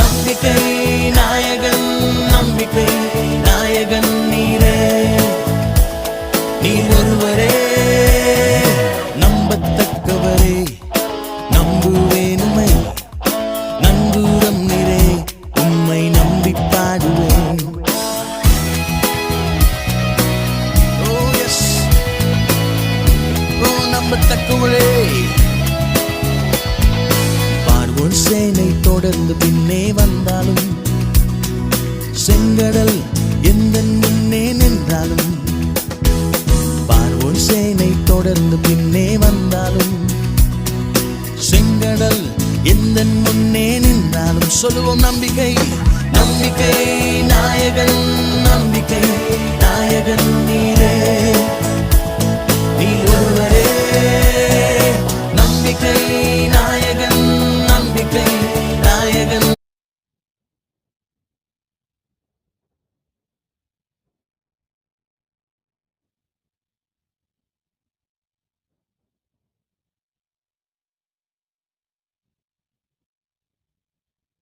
நம்பிக்கை நாயகன், நம்பிக்கை நாயகன் நீரே, நீர் ஒருவரே நம்பத்தக்கவரே. நம்புவேன் உம்மை, நங்கூரம் நீரே, உம்மை நம்பி பாடுவேன். ஓ எஸ், ஓ நம்பத்தக்கவரே. பார்வோன் சேனை தொடர்ந்து பின்னே வந்தாலும், செங்கடல் எந்தன் முன்னே நின்றாலும், பார்வோன் சேனை தொடர்ந்து பின்னே வந்தாலும், செங்கடல் எந்தன் முன்னே நின்றாலும், சொல்லுவோம் நம்பிக்கை நம்பிக்கை நாயகன், நம்பிக்கை நாயகன் நீரே, நீர் ஒருவரே நம்பிக்கை